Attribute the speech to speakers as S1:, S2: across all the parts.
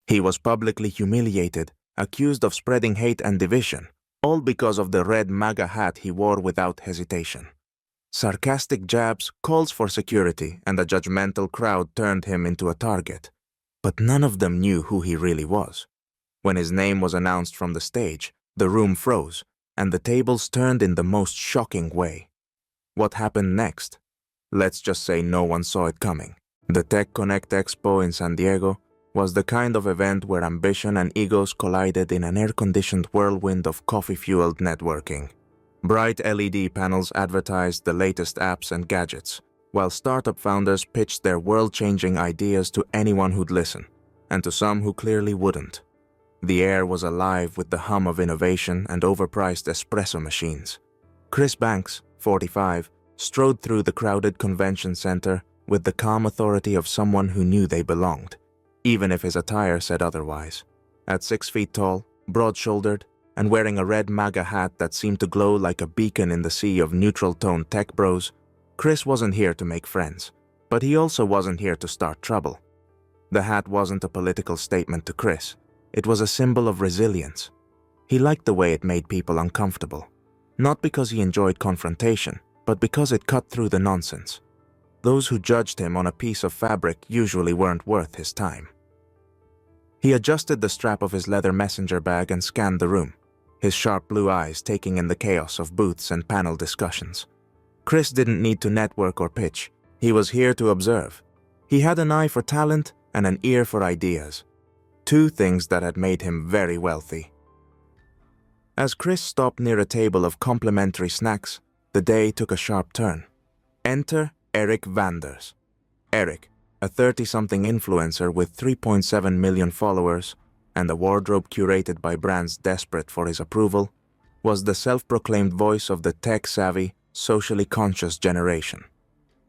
S1: He was publicly humiliated, accused of spreading hate and division, all because of the red MAGA hat he wore without hesitation. Sarcastic jabs, calls for security, and a judgmental crowd turned him into a target. But none of them knew who he really was. When his name was announced from the stage, the room froze, and the tables turned in the most shocking way. What happened next? Let's just say no one saw it coming. The TechConnect Expo in San Diego was the kind of event where ambition and egos collided in an air-conditioned whirlwind of coffee-fueled networking. Bright LED panels advertised the latest apps and gadgets, while startup founders pitched their world-changing ideas to anyone who'd listen, and to some who clearly wouldn't. The air was alive with the hum of innovation and overpriced espresso machines. Kris Banks, 45, strode through the crowded convention center with the calm authority of someone who knew they belonged, even if his attire said otherwise. At 6 feet tall, broad-shouldered, and wearing a red MAGA hat that seemed to glow like a beacon in the sea of neutral-toned tech bros, Kris wasn't here to make friends, but he also wasn't here to start trouble. The hat wasn't a political statement to Kris. It was a symbol of resilience. He liked the way it made people uncomfortable, not because he enjoyed confrontation, but because it cut through the nonsense. Those who judged him on a piece of fabric usually weren't worth his time. He adjusted the strap of his leather messenger bag and scanned the room, his sharp blue eyes taking in the chaos of booths and panel discussions. Kris didn't need to network or pitch. He was here to observe. He had an eye for talent and an ear for ideas. Two things that had made him very wealthy. As Kris stopped near a table of complimentary snacks, the day took a sharp turn. Enter Eric Vanders. Eric, a 30-something influencer with 3.7 million followers and a wardrobe curated by brands desperate for his approval, was the self-proclaimed voice of the tech-savvy, socially conscious generation.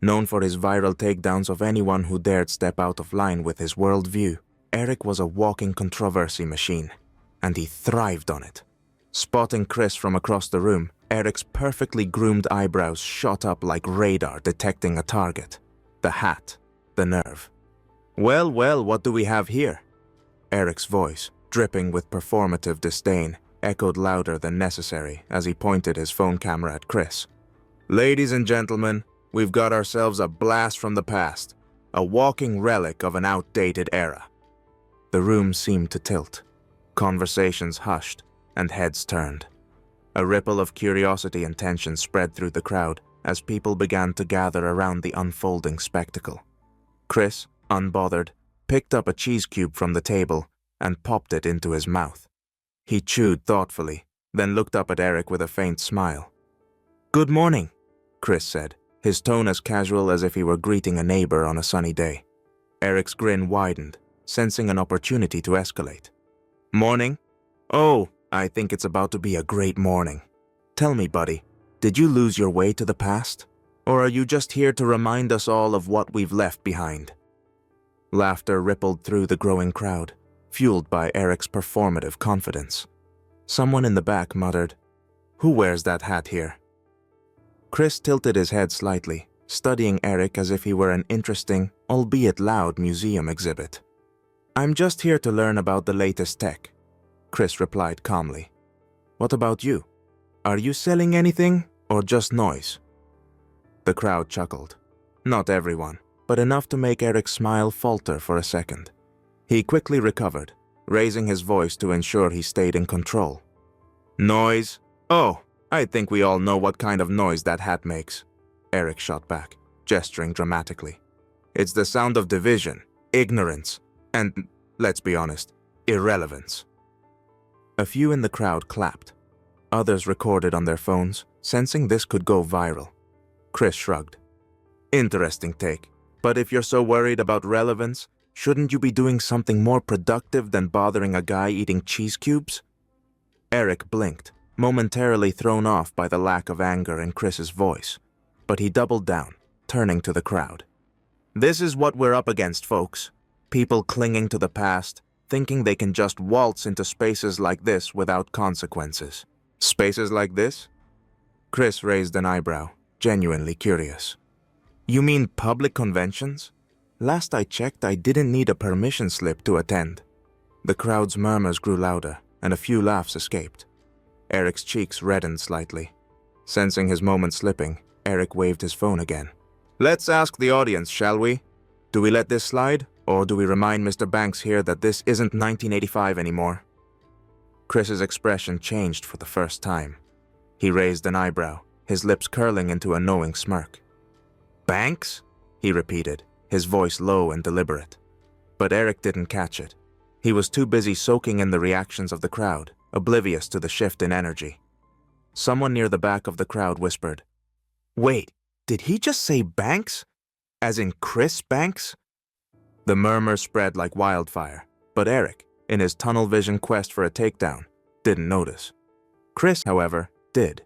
S1: Known for his viral takedowns of anyone who dared step out of line with his worldview, Eric was a walking controversy machine, and he thrived on it. Spotting Kris from across the room, Eric's perfectly groomed eyebrows shot up like radar detecting a target. The hat, the nerve. Well, what do we have here? Eric's voice, dripping with performative disdain, echoed louder than necessary as he pointed his phone camera at Kris. Ladies and gentlemen, we've got ourselves a blast from the past, a walking relic of an outdated era. The room seemed to tilt. Conversations hushed, and heads turned. A ripple of curiosity and tension spread through the crowd as people began to gather around the unfolding spectacle. Kris, unbothered, picked up a cheese cube from the table and popped it into his mouth. He chewed thoughtfully, then looked up at Eric with a faint smile. "Good morning," Kris said, his tone as casual as if he were greeting a neighbor on a sunny day. Eric's grin widened, sensing an opportunity to escalate. "Morning? Oh, I think it's about to be a great morning. Tell me, buddy, did you lose your way to the past? Or are you just here to remind us all of what we've left behind?" Laughter rippled through the growing crowd, fueled by Eric's performative confidence. Someone in the back muttered, "Who wears that hat here?" Kris tilted his head slightly, studying Eric as if he were an interesting, albeit loud, museum exhibit. "I'm just here to learn about the latest tech," Kris replied calmly. "What about you? Are you selling anything, or just noise?" The crowd chuckled. Not everyone, but enough to make Eric's smile falter for a second. He quickly recovered, raising his voice to ensure he stayed in control. "Noise? Oh, I think we all know what kind of noise that hat makes," Eric shot back, gesturing dramatically. "It's the sound of division, ignorance, and, let's be honest, irrelevance." A few in the crowd clapped. Others recorded on their phones, sensing this could go viral. Kris shrugged. "Interesting take. But if you're so worried about relevance, shouldn't you be doing something more productive than bothering a guy eating cheese cubes?" Eric blinked, momentarily thrown off by the lack of anger in Kris's voice, but he doubled down, turning to the crowd. "This is what we're up against, folks. People clinging to the past, thinking they can just waltz into spaces like this without consequences." "Spaces like this?" Kris raised an eyebrow, genuinely curious. "You mean public conventions? Last I checked, I didn't need a permission slip to attend." The crowd's murmurs grew louder, and a few laughs escaped. Eric's cheeks reddened slightly. Sensing his moment slipping, Eric waved his phone again. "Let's ask the audience, shall we? Do we let this slide, or do we remind Mr. Banks here that this isn't 1985 anymore?" Kris's expression changed for the first time. He raised an eyebrow, his lips curling into a knowing smirk. "Banks?" he repeated, his voice low and deliberate. But Eric didn't catch it. He was too busy soaking in the reactions of the crowd, oblivious to the shift in energy. Someone near the back of the crowd whispered, "Wait, did he just say Banks? As in Kris Banks?" The murmur spread like wildfire, but Eric, in his tunnel vision quest for a takedown, didn't notice. Kris, however, did.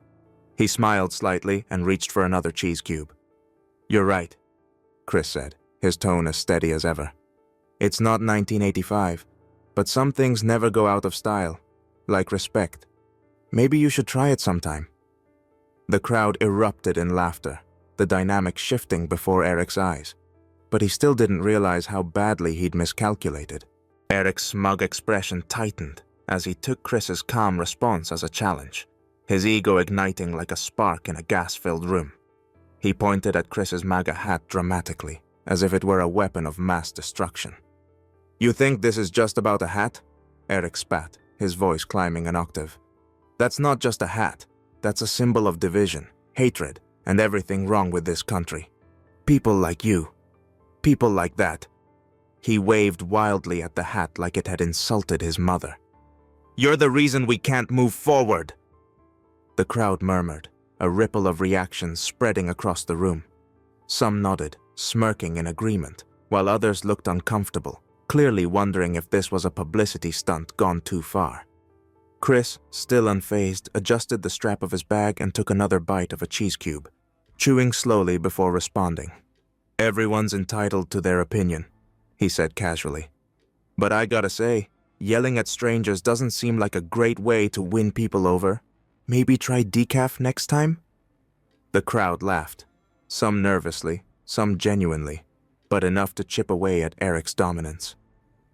S1: He smiled slightly and reached for another cheese cube. "You're right," Kris said, his tone as steady as ever. "It's not 1985, but some things never go out of style, like respect. Maybe you should try it sometime." The crowd erupted in laughter, the dynamic shifting before Eric's eyes. But he still didn't realize how badly he'd miscalculated. Eric's smug expression tightened as he took Kris's calm response as a challenge, his ego igniting like a spark in a gas-filled room. He pointed at Kris's MAGA hat dramatically, as if it were a weapon of mass destruction. "You think this is just about a hat?" Eric spat, his voice climbing an octave. "That's not just a hat. That's a symbol of division, hatred, and everything wrong with this country. People like you. People like that." He waved wildly at the hat like it had insulted his mother. "You're the reason we can't move forward." The crowd murmured, a ripple of reactions spreading across the room. Some nodded, smirking in agreement, while others looked uncomfortable, clearly wondering if this was a publicity stunt gone too far. Kris, still unfazed, adjusted the strap of his bag and took another bite of a cheese cube, chewing slowly before responding. "Everyone's entitled to their opinion," he said casually. "But I gotta say, yelling at strangers doesn't seem like a great way to win people over. Maybe try decaf next time?" The crowd laughed, some nervously, some genuinely, but enough to chip away at Eric's dominance.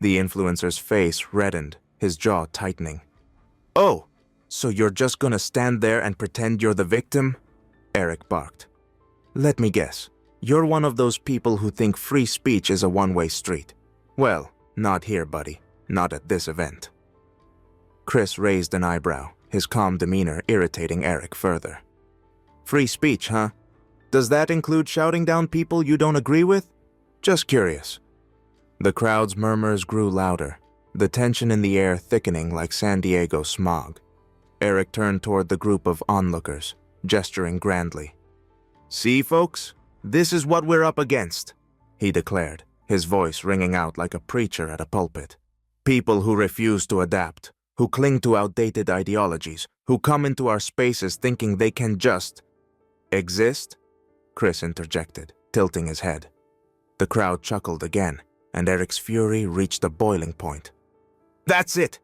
S1: The influencer's face reddened, his jaw tightening. "Oh, so you're just gonna stand there and pretend you're the victim?" Eric barked. "Let me guess. You're one of those people who think free speech is a one-way street. Well, not here, buddy. Not at this event." Kris raised an eyebrow, his calm demeanor irritating Eric further. "Free speech, huh? Does that include shouting down people you don't agree with? Just curious." The crowd's murmurs grew louder, the tension in the air thickening like San Diego smog. Eric turned toward the group of onlookers, gesturing grandly. "See, folks? This is what we're up against," he declared, his voice ringing out like a preacher at a pulpit. "People who refuse to adapt, who cling to outdated ideologies, who come into our spaces thinking they can just exist?" Kris interjected, tilting his head. The crowd chuckled again, and Eric's fury reached a boiling point. "That's it!"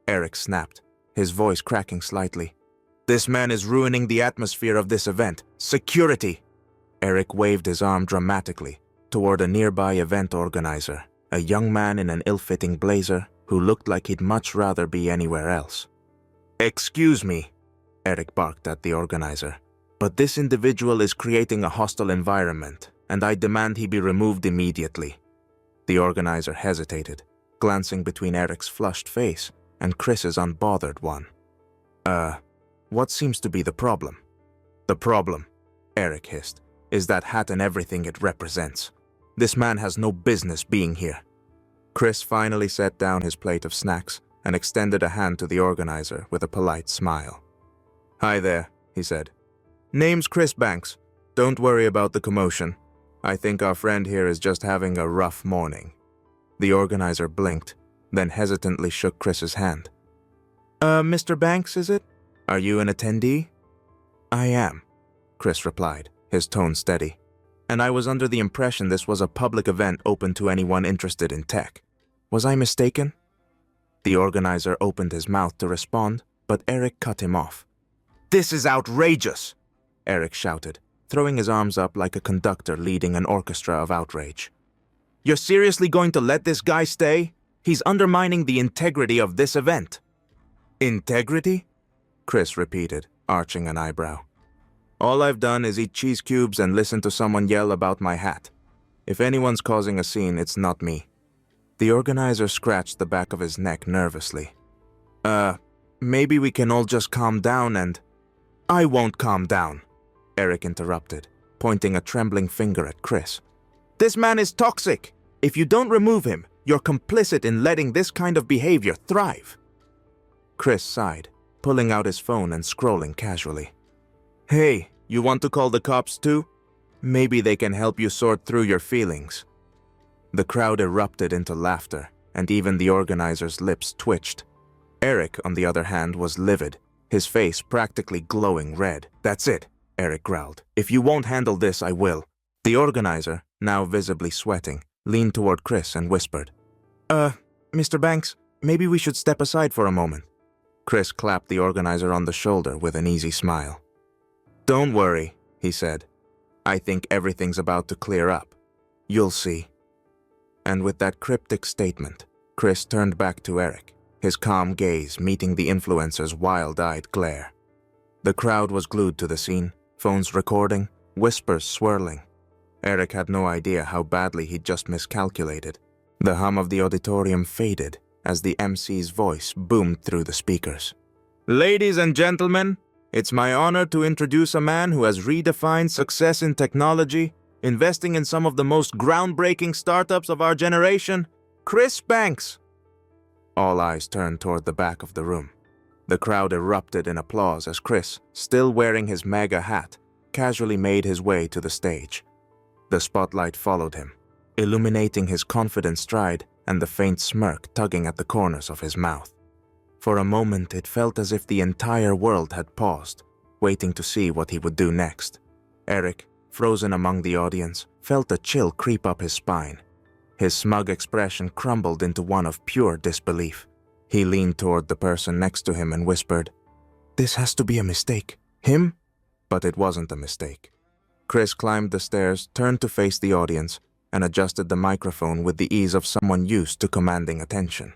S1: Eric snapped, his voice cracking slightly. "This man is ruining the atmosphere of this event. Security!" Eric waved his arm dramatically toward a nearby event organizer, a young man in an ill-fitting blazer who looked like he'd much rather be anywhere else. "Excuse me," Eric barked at the organizer, "but this individual is creating a hostile environment, and I demand he be removed immediately." The organizer hesitated, glancing between Eric's flushed face and Kris's unbothered one. What seems to be the problem?" "The problem," Eric hissed, "is that hat and everything it represents. This man has no business being here." Kris finally set down his plate of snacks and extended a hand to the organizer with a polite smile. "Hi there," he said. "Name's Kris Banks. Don't worry about the commotion. I think our friend here is just having a rough morning." The organizer blinked, then hesitantly shook Kris's hand. Mr. Banks, is it? Are you an attendee?" "I am," Kris replied, his tone steady. "And I was under the impression this was a public event open to anyone interested in tech. Was I mistaken?" The organizer opened his mouth to respond, but Eric cut him off. "This is outrageous!" Eric shouted, throwing his arms up like a conductor leading an orchestra of outrage. "You're seriously going to let this guy stay? He's undermining the integrity of this event." "Integrity?" Kris repeated, arching an eyebrow. "All I've done is eat cheese cubes and listen to someone yell about my hat. If anyone's causing a scene, it's not me." The organizer scratched the back of his neck nervously. Maybe we can all just calm down and—" "I won't calm down," Eric interrupted, pointing a trembling finger at Kris. "This man is toxic. If you don't remove him, you're complicit in letting this kind of behavior thrive." Kris sighed, pulling out his phone and scrolling casually. "Hey, you want to call the cops too? Maybe they can help you sort through your feelings." The crowd erupted into laughter, and even the organizer's lips twitched. Eric, on the other hand, was livid, his face practically glowing red. "That's it," Eric growled. "If you won't handle this, I will." The organizer, now visibly sweating, leaned toward Kris and whispered, Mr. Banks, maybe we should step aside for a moment." Kris clapped the organizer on the shoulder with an easy smile. "Don't worry," he said. "I think everything's about to clear up. You'll see." And with that cryptic statement, Kris turned back to Eric, his calm gaze meeting the influencer's wild-eyed glare. The crowd was glued to the scene, phones recording, whispers swirling. Eric had no idea how badly he'd just miscalculated. The hum of the auditorium faded as the MC's voice boomed through the speakers. "Ladies and gentlemen, it's my honor to introduce a man who has redefined success in technology, investing in some of the most groundbreaking startups of our generation, Kris Banks." All eyes turned toward the back of the room. The crowd erupted in applause as Kris, still wearing his MAGA hat, casually made his way to the stage. The spotlight followed him, illuminating his confident stride and the faint smirk tugging at the corners of his mouth. For a moment, it felt as if the entire world had paused, waiting to see what he would do next. Eric, frozen among the audience, felt a chill creep up his spine. His smug expression crumbled into one of pure disbelief. He leaned toward the person next to him and whispered, "This has to be a mistake. Him?" But it wasn't a mistake. Kris climbed the stairs, turned to face the audience, and adjusted the microphone with the ease of someone used to commanding attention.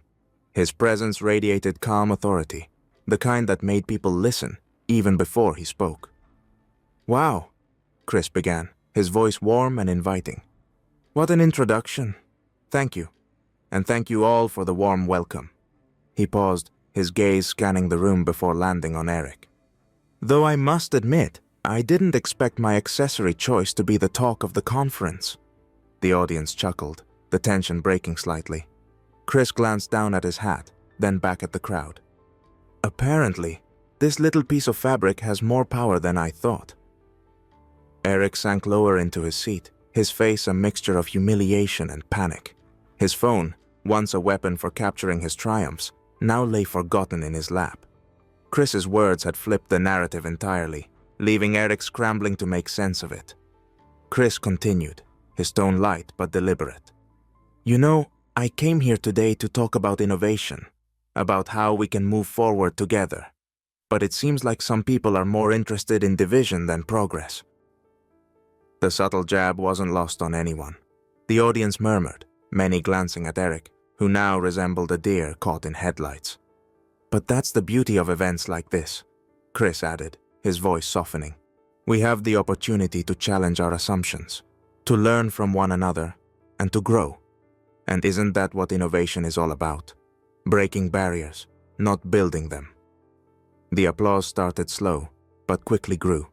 S1: His presence radiated calm authority, the kind that made people listen, even before he spoke. "Wow," Kris began, his voice warm and inviting. "What an introduction. Thank you. And thank you all for the warm welcome." He paused, his gaze scanning the room before landing on Eric. "Though I must admit, I didn't expect my accessory choice to be the talk of the conference." The audience chuckled, the tension breaking slightly. Kris glanced down at his hat, then back at the crowd. "Apparently, this little piece of fabric has more power than I thought." Eric sank lower into his seat, his face a mixture of humiliation and panic. His phone, once a weapon for capturing his triumphs, now lay forgotten in his lap. Kris's words had flipped the narrative entirely, leaving Eric scrambling to make sense of it. Kris continued, his tone light but deliberate. "You know, I came here today to talk about innovation, about how we can move forward together. But it seems like some people are more interested in division than progress." The subtle jab wasn't lost on anyone. The audience murmured, many glancing at Eric, who now resembled a deer caught in headlights. "But that's the beauty of events like this," Kris added, his voice softening. "We have the opportunity to challenge our assumptions, to learn from one another, and to grow. And isn't that what innovation is all about? Breaking barriers, not building them." The applause started slow, but quickly grew,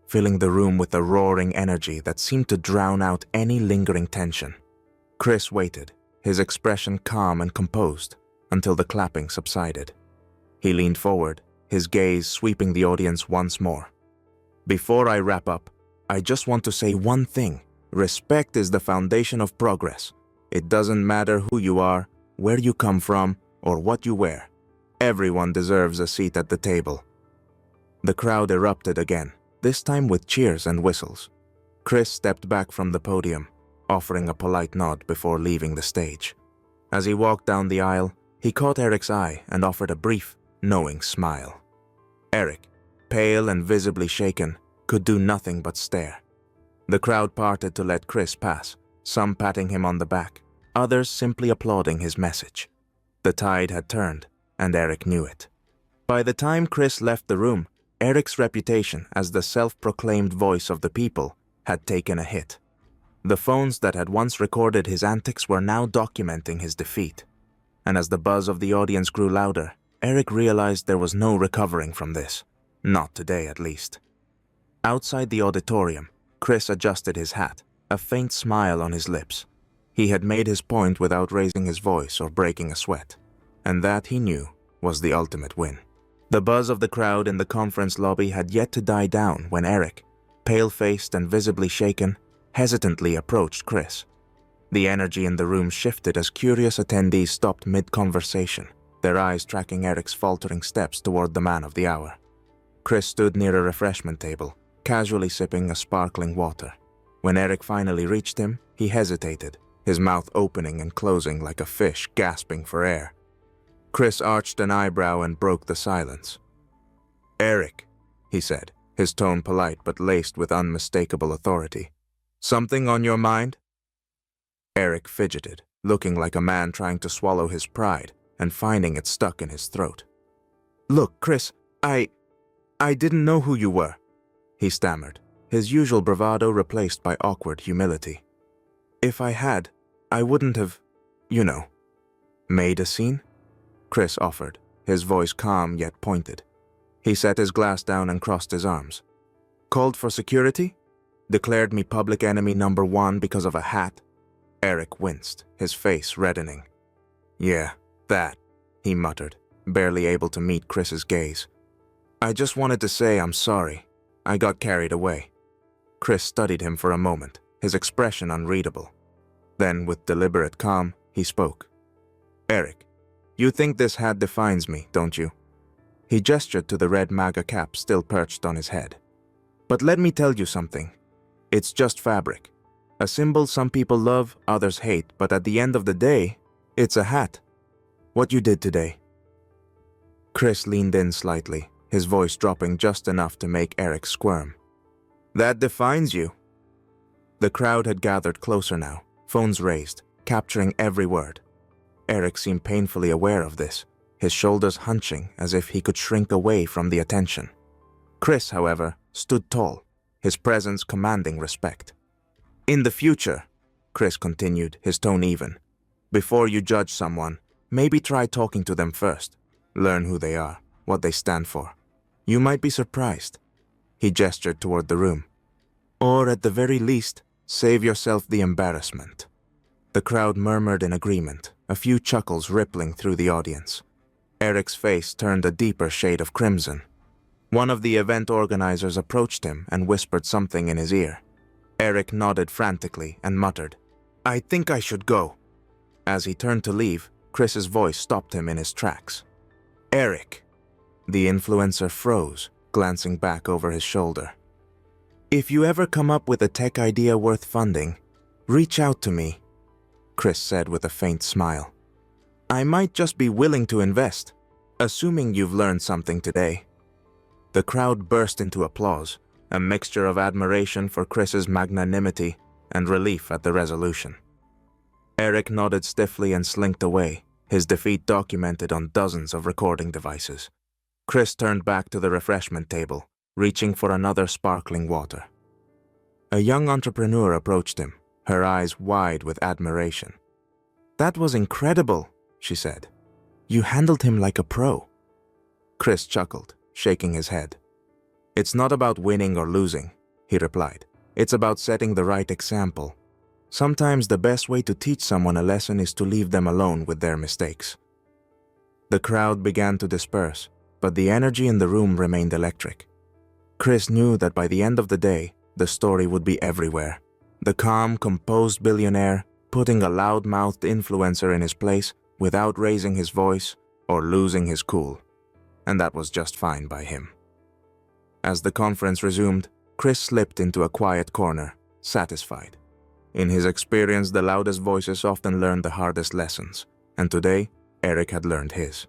S1: filling the room with a roaring energy that seemed to drown out any lingering tension. Kris waited, his expression calm and composed, until the clapping subsided. He leaned forward, his gaze sweeping the audience once more. "Before I wrap up, I just want to say one thing. Respect is the foundation of progress. It doesn't matter who you are, where you come from, or what you wear. Everyone deserves a seat at the table." The crowd erupted again, this time with cheers and whistles. Kris stepped back from the podium, offering a polite nod before leaving the stage. As he walked down the aisle, he caught Eric's eye and offered a brief, knowing smile. Eric, pale and visibly shaken, could do nothing but stare. The crowd parted to let Kris pass, some patting him on the back, others simply applauding his message. The tide had turned, and Eric knew it. By the time Kris left the room, Eric's reputation as the self-proclaimed voice of the people had taken a hit. The phones that had once recorded his antics were now documenting his defeat. And as the buzz of the audience grew louder, Eric realized there was no recovering from this. Not today, at least. Outside the auditorium, Kris adjusted his hat, a faint smile on his lips. He had made his point without raising his voice or breaking a sweat. And that, he knew, was the ultimate win. The buzz of the crowd in the conference lobby had yet to die down when Eric, pale-faced and visibly shaken, hesitantly approached Kris. The energy in the room shifted as curious attendees stopped mid-conversation, their eyes tracking Eric's faltering steps toward the man of the hour. Kris stood near a refreshment table, casually sipping a sparkling water. When Eric finally reached him, he hesitated, his mouth opening and closing like a fish gasping for air. Kris arched an eyebrow and broke the silence. "Eric," he said, his tone polite but laced with unmistakable authority. "Something on your mind?" Eric fidgeted, looking like a man trying to swallow his pride and finding it stuck in his throat. "Look, Kris, I didn't know who you were," he stammered, his usual bravado replaced by awkward humility. "If I had, I wouldn't have, made a scene?" Kris offered, his voice calm yet pointed. He set his glass down and crossed his arms. "Called for security? Declared me public enemy number 1 because of a hat?" Eric winced, his face reddening. "Yeah, that," he muttered, barely able to meet Kris's gaze. "I just wanted to say I'm sorry. I got carried away." Kris studied him for a moment, his expression unreadable. Then, with deliberate calm, he spoke. "Eric, you think this hat defines me, don't you?" He gestured to the red MAGA cap still perched on his head. "But let me tell you something. It's just fabric. A symbol some people love, others hate, but at the end of the day, it's a hat. What you did today." Kris leaned in slightly, his voice dropping just enough to make Eric squirm. "That defines you." The crowd had gathered closer now, phones raised, capturing every word. Eric seemed painfully aware of this, his shoulders hunching as if he could shrink away from the attention. Kris, however, stood tall, his presence commanding respect. "In the future," Kris continued, his tone even, "before you judge someone, maybe try talking to them first. Learn who they are, what they stand for. You might be surprised." He gestured toward the room. "Or at the very least, save yourself the embarrassment." The crowd murmured in agreement, a few chuckles rippling through the audience. Eric's face turned a deeper shade of crimson. One of the event organizers approached him and whispered something in his ear. Eric nodded frantically and muttered, "I think I should go." As he turned to leave, Kris's voice stopped him in his tracks. "Eric." The influencer froze, glancing back over his shoulder. "If you ever come up with a tech idea worth funding, reach out to me," Kris said with a faint smile. "I might just be willing to invest, assuming you've learned something today." The crowd burst into applause, a mixture of admiration for Kris's magnanimity and relief at the resolution. Eric nodded stiffly and slinked away, his defeat documented on dozens of recording devices. Kris turned back to the refreshment table, reaching for another sparkling water. A young entrepreneur approached him, her eyes wide with admiration. "That was incredible," she said. "You handled him like a pro." Kris chuckled, shaking his head. "It's not about winning or losing," he replied. "It's about setting the right example. Sometimes the best way to teach someone a lesson is to leave them alone with their mistakes." The crowd began to disperse, but the energy in the room remained electric. Kris knew that by the end of the day, the story would be everywhere. The calm, composed billionaire putting a loud-mouthed influencer in his place without raising his voice or losing his cool. And that was just fine by him. As the conference resumed, Kris slipped into a quiet corner, satisfied. In his experience, the loudest voices often learn the hardest lessons, and today, Eric had learned his.